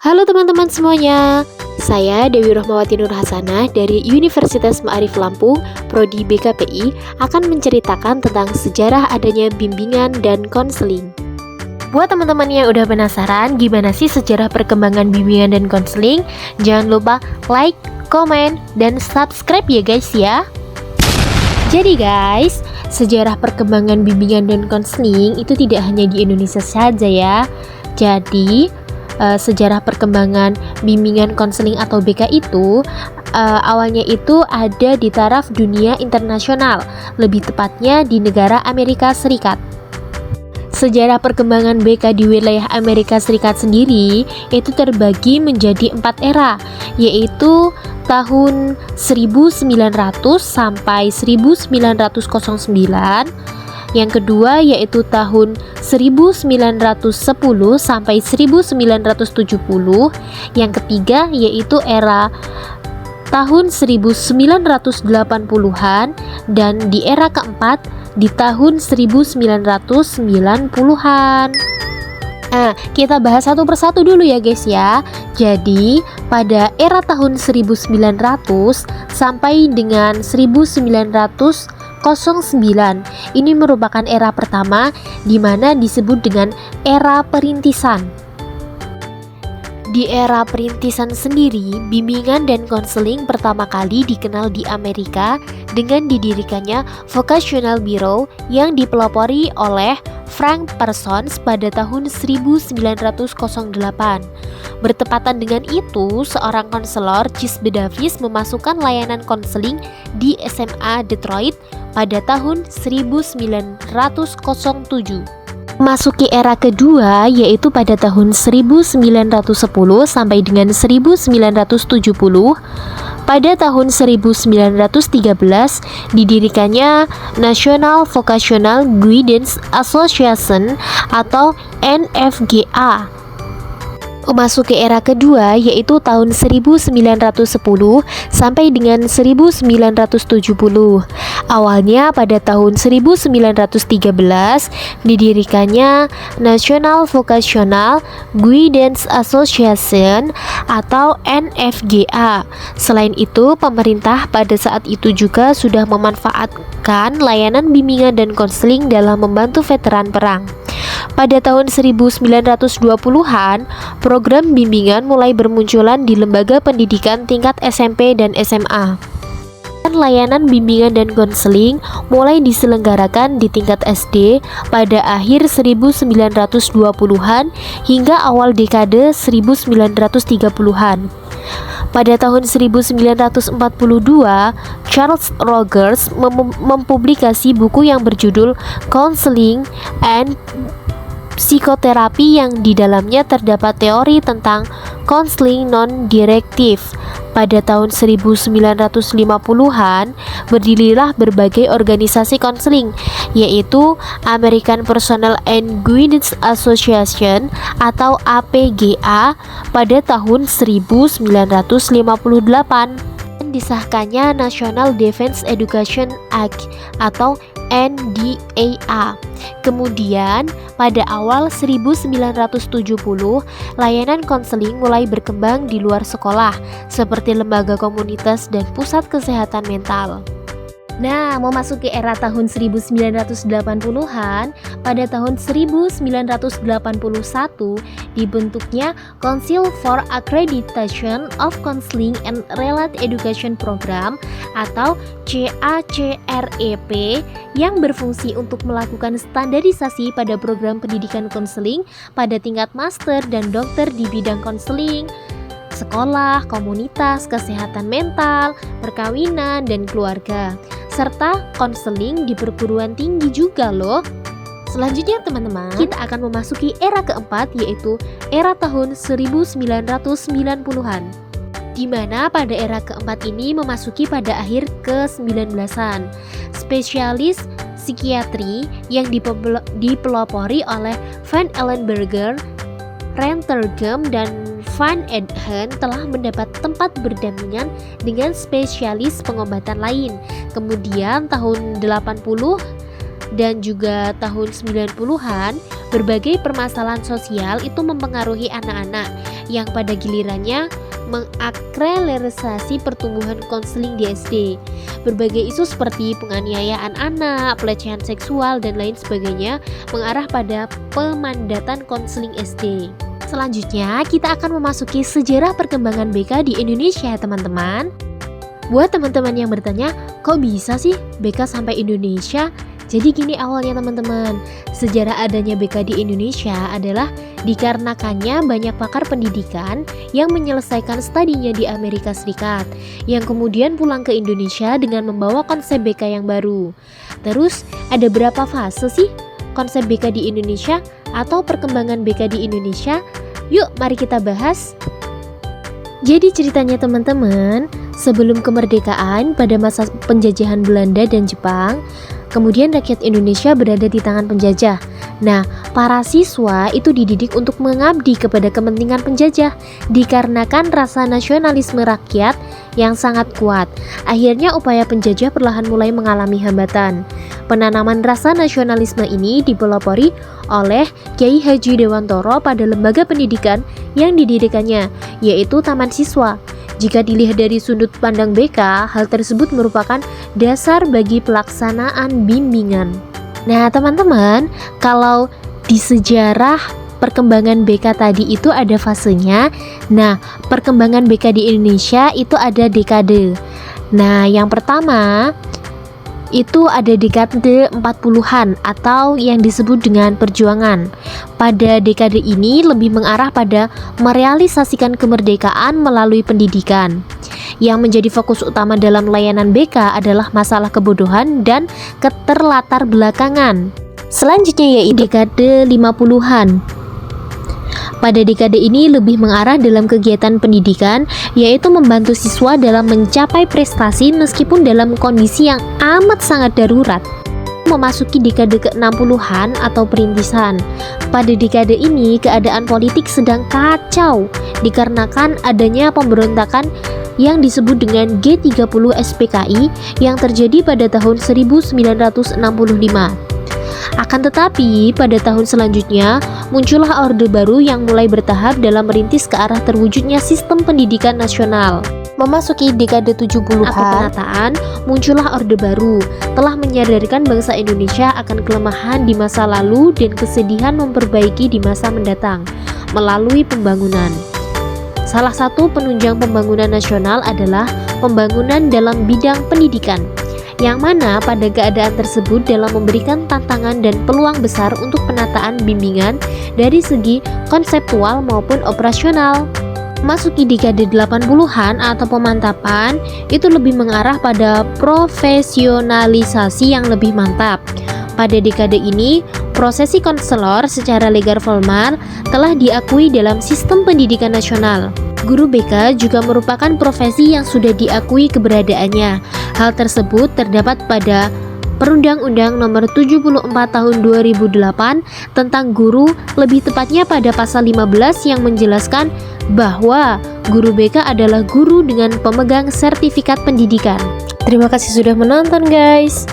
Halo teman-teman semuanya, saya Dewi Rohmawati Nur Hasanah dari Universitas Ma'arif Lampung, Prodi BKPI akan menceritakan tentang sejarah adanya bimbingan dan konseling. Buat teman-teman yang udah penasaran gimana sih sejarah perkembangan bimbingan dan konseling, jangan lupa like, komen, dan subscribe ya guys ya. Jadi guys, sejarah perkembangan bimbingan dan konseling itu tidak hanya di Indonesia saja ya. Jadi sejarah perkembangan bimbingan konseling atau BK itu awalnya itu ada di taraf dunia internasional, lebih tepatnya di negara Amerika Serikat. Sejarah perkembangan BK di wilayah Amerika Serikat sendiri itu terbagi menjadi 4 era, yaitu tahun 1900 sampai 1909. Yang kedua yaitu tahun 1910 sampai 1970. Yang ketiga yaitu era tahun 1980-an, dan di era keempat di tahun 1990-an. Nah, kita bahas satu persatu dulu ya guys ya. Jadi, pada era tahun 1900 sampai dengan 1909, ini merupakan era pertama di mana disebut dengan era perintisan. Di era perintisan sendiri, bimbingan dan konseling pertama kali dikenal di Amerika dengan didirikannya Vocational Bureau yang dipelopori oleh Frank Parsons pada tahun 1908. Bertepatan dengan itu, seorang konselor, Cisbe Davis, memasukkan layanan konseling di SMA Detroit pada tahun 1907. Memasuki era kedua yaitu pada tahun 1910 sampai dengan 1970. Pada tahun 1913 didirikannya National Vocational Guidance Association atau NFGA. Memasuki era kedua yaitu tahun 1910 sampai dengan 1970. Awalnya pada tahun 1913 didirikannya National Vocational Guidance Association atau NFGA. Selain itu, pemerintah pada saat itu juga sudah memanfaatkan layanan bimbingan dan konseling dalam membantu veteran perang. Pada tahun 1920-an, program bimbingan mulai bermunculan di lembaga pendidikan tingkat SMP dan SMA. Layanan bimbingan dan konseling mulai diselenggarakan di tingkat SD pada akhir 1920-an hingga awal dekade 1930-an. Pada tahun 1942, Charles Rogers mempublikasi buku yang berjudul Counseling and Psikoterapi yang di dalamnya terdapat teori tentang konseling non-direktif. Pada tahun 1950-an, berdirilah berbagai organisasi konseling, yaitu American Personal and Guidance Association atau APGA pada tahun 1958. Disahkannya National Defense Education Act atau NDAA. Kemudian pada awal 1970, layanan konseling mulai berkembang di luar sekolah seperti lembaga komunitas dan pusat kesehatan mental. Nah, memasuki era tahun 1980-an, pada tahun 1981 dibentuknya Council for Accreditation of Counseling and Related Education Program atau CACREP yang berfungsi untuk melakukan standarisasi pada program pendidikan konseling pada tingkat master dan dokter di bidang konseling, sekolah, komunitas, kesehatan mental, perkawinan, dan keluarga, serta konseling di perguruan tinggi juga loh. Selanjutnya teman-teman, kita akan memasuki era keempat yaitu era tahun 1990-an, di mana pada era keempat ini memasuki pada akhir ke-19an. Spesialis psikiatri yang dipelopori oleh Van Ellenberger, Rentergem, dan Van Edhen telah mendapat tempat berdampingan dengan spesialis pengobatan lain. Kemudian tahun 80 dan juga tahun 90-an, berbagai permasalahan sosial itu mempengaruhi anak-anak yang pada gilirannya mengakselerasi pertumbuhan konseling di SD. Berbagai isu seperti penganiayaan anak, pelecehan seksual, dan lain sebagainya mengarah pada pemandatan konseling SD. Selanjutnya, kita akan memasuki sejarah perkembangan BK di Indonesia, teman-teman. Buat teman-teman yang bertanya, kok bisa sih BK sampai Indonesia? Jadi gini awalnya teman-teman, sejarah adanya BK di Indonesia adalah dikarenakannya banyak pakar pendidikan yang menyelesaikan studinya di Amerika Serikat, yang kemudian pulang ke Indonesia dengan membawa konsep BK yang baru. Terus ada berapa fase sih konsep BK di Indonesia atau perkembangan BK di Indonesia? Yuk mari kita bahas. Jadi ceritanya teman-teman, sebelum kemerdekaan pada masa penjajahan Belanda dan Jepang, kemudian rakyat Indonesia berada di tangan penjajah. Nah, para siswa itu dididik untuk mengabdi kepada kepentingan penjajah dikarenakan rasa nasionalisme rakyat yang sangat kuat. Akhirnya upaya penjajah perlahan mulai mengalami hambatan. Penanaman rasa nasionalisme ini dipelopori oleh Kiai Haji Dewantoro pada lembaga pendidikan yang didirikannya, yaitu Taman Siswa. Jika dilihat dari sudut pandang BK, hal tersebut merupakan dasar bagi pelaksanaan bimbingan. Nah, teman-teman, kalau di sejarah perkembangan BK tadi itu ada fasenya. Nah, perkembangan BK di Indonesia itu ada dekade. Nah, yang pertama itu ada dekade 40-an atau yang disebut dengan perjuangan. Pada dekade ini lebih mengarah pada merealisasikan kemerdekaan melalui pendidikan. Yang menjadi fokus utama dalam layanan BK adalah masalah kebodohan dan keterlatar belakangan. Selanjutnya yaitu dekade 50-an. Pada dekade ini lebih mengarah dalam kegiatan pendidikan, yaitu membantu siswa dalam mencapai prestasi meskipun dalam kondisi yang amat sangat darurat. Memasuki dekade ke-60-an atau perintisan. Pada dekade ini keadaan politik sedang kacau dikarenakan adanya pemberontakan yang disebut dengan G30 SPKI yang terjadi pada tahun 1965. Akan tetapi, pada tahun selanjutnya, muncullah Orde Baru yang mulai bertahap dalam merintis ke arah terwujudnya sistem pendidikan nasional. Memasuki dekade 70-an atau penataan, muncullah Orde Baru, telah menyadarkan bangsa Indonesia akan kelemahan di masa lalu dan kesedihan memperbaiki di masa mendatang, melalui pembangunan. Salah satu penunjang pembangunan nasional adalah pembangunan dalam bidang pendidikan, yang mana pada keadaan tersebut dalam memberikan tantangan dan peluang besar untuk penataan bimbingan dari segi konseptual maupun operasional. Masuki dekade 80-an atau pemantapan itu lebih mengarah pada profesionalisasi yang lebih mantap. Pada dekade ini, profesi konselor secara legal formal telah diakui dalam sistem pendidikan nasional. Guru BK juga merupakan profesi yang sudah diakui keberadaannya. Hal tersebut terdapat pada Perundang-Undang Nomor 74 Tahun 2008 tentang guru, lebih tepatnya pada pasal 15 yang menjelaskan bahwa guru BK adalah guru dengan pemegang sertifikat pendidikan. Terima kasih sudah menonton, guys.